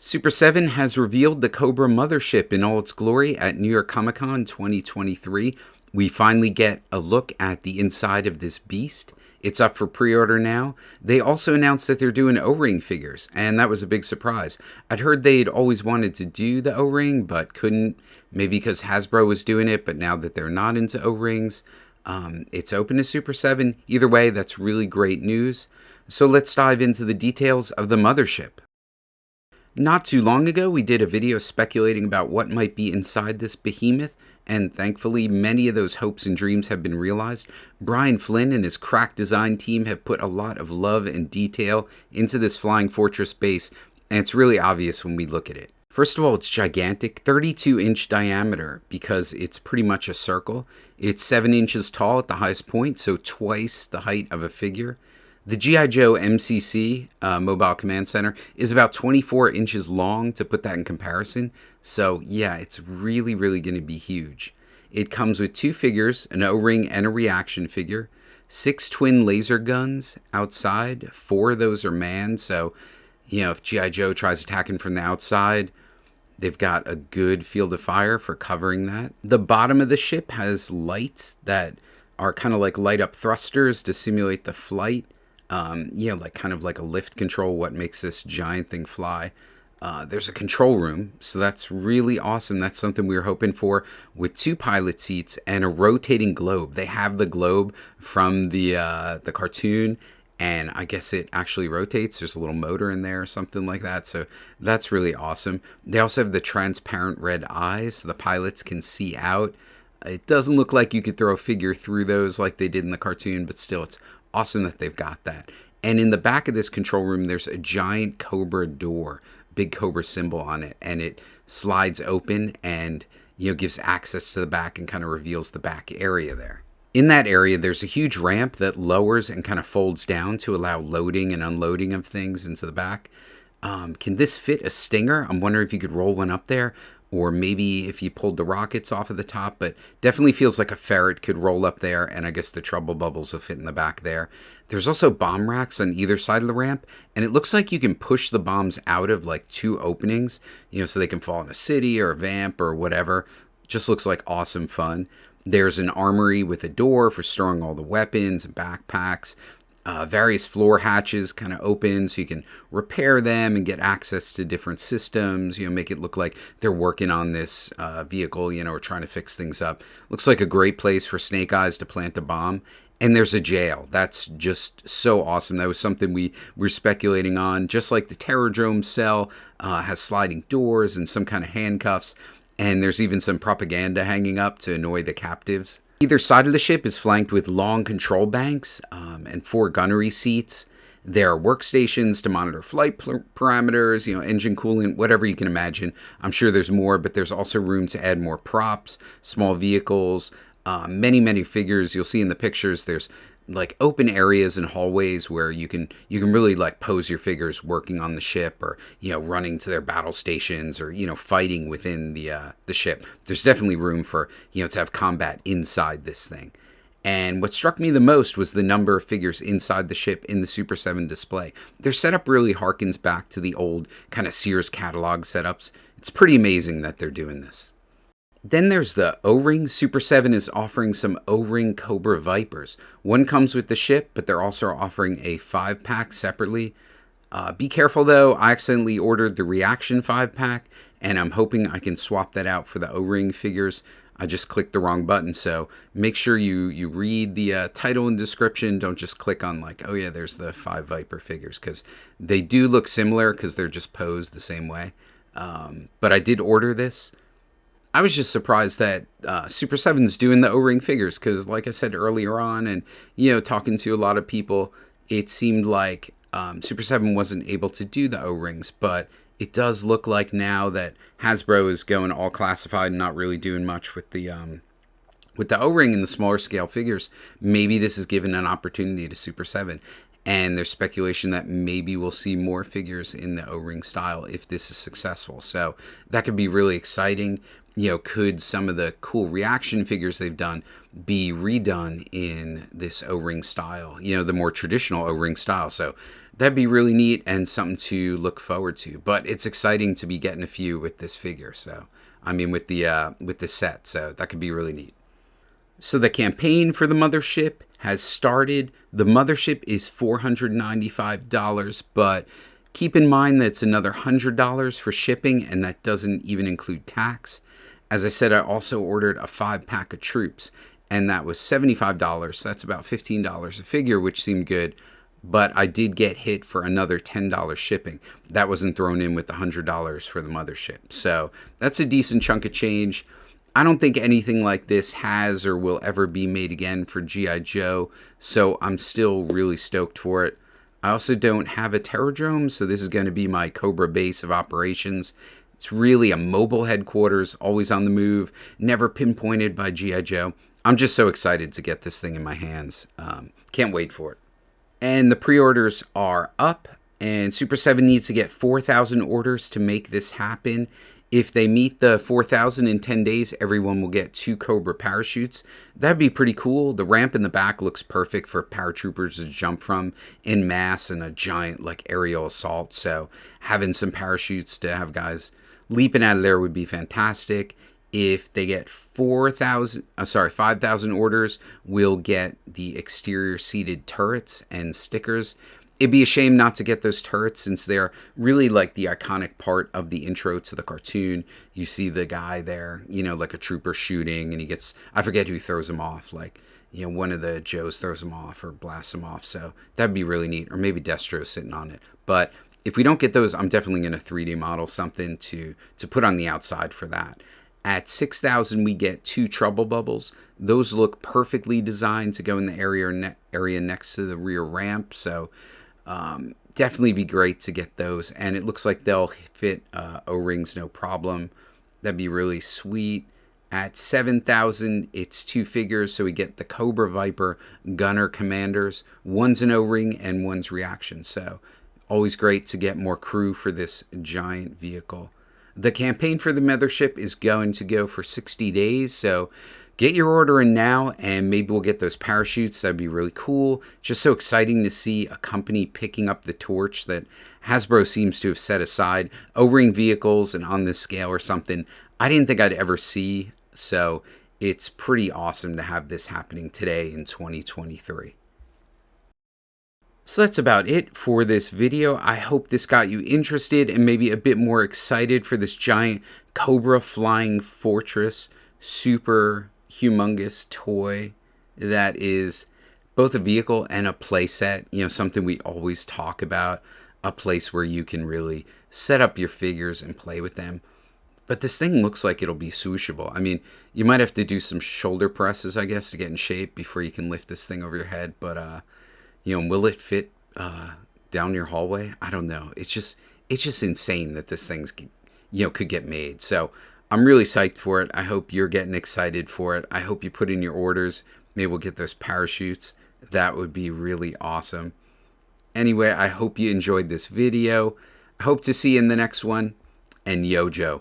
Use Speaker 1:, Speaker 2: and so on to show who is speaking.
Speaker 1: Super 7 has revealed the Cobra Mothership in all its glory at New York Comic Con 2023. We finally get a look at the inside of this beast. It's up for pre-order now. They also announced that they're doing O-ring figures, and that was a big surprise. I'd heard they'd always wanted to do the O-ring, but couldn't, maybe because Hasbro was doing it, but now that they're not into O-rings, it's open to Super 7. Either way, that's really great news. So let's dive into the details of the Mothership. Not too long ago, we did a video speculating about what might be inside this behemoth, and thankfully, many of those hopes and dreams have been realized. Brian Flynn and his crack design team have put a lot of love and detail into this Flying Fortress base, and it's really obvious when we look at it. First of all, it's gigantic, 32-inch diameter, because it's pretty much a circle. It's 7 inches tall at the highest point, so twice the height of a figure. The G.I. Joe MCC, Mobile Command Center, is about 24 inches long, to put that in comparison. So yeah, it's really going to be huge. It comes with 2 figures, an O-ring and a reaction figure, 6 twin laser guns outside. 4 of those are manned, so if G.I. Joe tries attacking from the outside, they've got a good field of fire for covering that. The bottom of the ship has lights that are kind of like light up thrusters to simulate the flight. Like kind of like a lift control, what makes this giant thing fly. There's a control room, so that's really awesome. That's something we were hoping for, with 2 pilot seats and a rotating globe. They have the globe from the cartoon, and I guess it actually rotates. There's a little motor in there or something like that, so that's really awesome. They also have the transparent red eyes, so the pilots can see out. It doesn't look like you could throw a figure through those like they did in the cartoon, but still, it's awesome that they've got that. And in the back of this control room, there's a giant Cobra door, big Cobra symbol on it, and it slides open and gives access to the back and kind of reveals the back area there. In that area, there's a huge ramp that lowers and kind of folds down to allow loading and unloading of things into the back. Can this fit a Stinger? I'm wondering if you could roll one up there, or maybe if you pulled the rockets off of the top, but definitely feels like a ferret could roll up there, and I guess the trouble bubbles will fit in the back there. There's also bomb racks on either side of the ramp, and it looks like you can push the bombs out of like 2 openings, so they can fall in a city or a vamp or whatever. Just looks like awesome fun. There's an armory with a door for storing all the weapons and backpacks. Various floor hatches kind of open so you can repair them and get access to different systems, make it look like they're working on this vehicle, or trying to fix things up. Looks like a great place for Snake Eyes to plant a bomb. And there's a jail. That's just so awesome. That was something we were speculating on. Just like the Terrordrome cell has sliding doors and some kind of handcuffs. And there's even some propaganda hanging up to annoy the captives. Either side of the ship is flanked with long control banks and 4 gunnery seats. There are workstations to monitor flight parameters, engine coolant, whatever you can imagine. I'm sure there's more, but there's also room to add more props, small vehicles, many figures. You'll see in the pictures there's like open areas and hallways where you can really like pose your figures working on the ship, or running to their battle stations, or fighting within the ship. There's definitely room for to have combat inside this thing. And what struck me the most was the number of figures inside the ship in the Super 7 display. Their setup really harkens back to the old kind of Sears catalog setups. It's pretty amazing that they're doing this. Then there's the O-ring. Super 7 is offering some O-ring Cobra Vipers. One comes with the ship, but they're also offering a 5-pack separately. Be careful though, I accidentally ordered the reaction 5-pack, and I'm hoping I can swap that out for the O-ring figures. I just clicked the wrong button, so make sure you read the title and description. Don't just click on like, oh yeah, there's the 5 Viper figures, because they do look similar because they're just posed the same way. But I did order this. I was just surprised that Super 7's doing the O-ring figures, because like I said earlier on, and talking to a lot of people, it seemed like Super 7 wasn't able to do the O-rings, but it does look like now that Hasbro is going all classified and not really doing much with the O-ring and the smaller scale figures. Maybe this is given an opportunity to Super 7. And there's speculation that maybe we'll see more figures in the O-ring style if this is successful. So that could be really exciting. Could some of the cool reaction figures they've done be redone in this O-ring style? The more traditional O-ring style. So That'd be really neat and something to look forward to. But it's exciting to be getting a few with this figure. So, I mean, with the set. So that could be really neat. So the campaign for the Mothership has started. The Mothership is $495, but keep in mind that it's another $100 for shipping, and that doesn't even include tax. As I said, I also ordered a 5-pack of troops, and that was $75. So that's about $15 a figure, which seemed good. But I did get hit for another $10 shipping. That wasn't thrown in with the $100 for the Mothership. So that's a decent chunk of change. I don't think anything like this has or will ever be made again for G.I. Joe, so I'm still really stoked for it. I also don't have a Terradrome, so this is going to be my Cobra base of operations. It's really a mobile headquarters, always on the move, never pinpointed by G.I. Joe. I'm just so excited to get this thing in my hands. Can't wait for it. And the pre-orders are up, and Super 7 needs to get 4,000 orders to make this happen. If they meet the 4,000 in 10 days, everyone will get 2 Cobra parachutes. That'd be pretty cool. The ramp in the back looks perfect for paratroopers to jump from en masse in a giant like aerial assault. So having some parachutes to have guys leaping out of there would be fantastic. If they get 5,000 orders, we'll get the exterior seated turrets and stickers. It'd be a shame not to get those turrets since they're really like the iconic part of the intro to the cartoon. You see the guy there, you know, like a trooper shooting, and he gets, I forget who throws him off, like, you know, one of the Joes throws him off or blasts him off. So that'd be really neat. Or maybe Destro's sitting on it. But if we don't get those, I'm definitely going to 3D model something to put on the outside for that. At 6,000, we get 2 trouble bubbles. Those look perfectly designed to go in the area next to the rear ramp. So definitely be great to get those. And it looks like they'll fit O-rings no problem. That'd be really sweet. At 7,000, it's 2 figures. So we get the Cobra Viper Gunner Commanders. One's an O-ring and one's reaction. So always great to get more crew for this giant vehicle. The campaign for the Mothership is going to go for 60 days, so get your order in now, and maybe we'll get those parachutes. That'd be really cool. Just so exciting to see a company picking up the torch that Hasbro seems to have set aside. O-ring vehicles and on this scale or something, I didn't think I'd ever see, so it's pretty awesome to have this happening today in 2023. So that's about it for this video. I hope this got you interested and maybe a bit more excited for this giant Cobra Flying Fortress super humongous toy that is both a vehicle and a playset. You know, something we always talk about, a place where you can really set up your figures and play with them. But this thing looks like it'll be swooshable. I mean, you might have to do some shoulder presses, I guess, to get in shape before you can lift this thing over your head. But you know, will it fit down your hallway? I don't know. It's just insane that this thing's, you know, could get made. So I'm really psyched for it. I hope you're getting excited for it. I hope you put in your orders. Maybe we'll get those parachutes. That would be really awesome. Anyway, I hope you enjoyed this video. I hope to see you in the next one. And yo, Joe.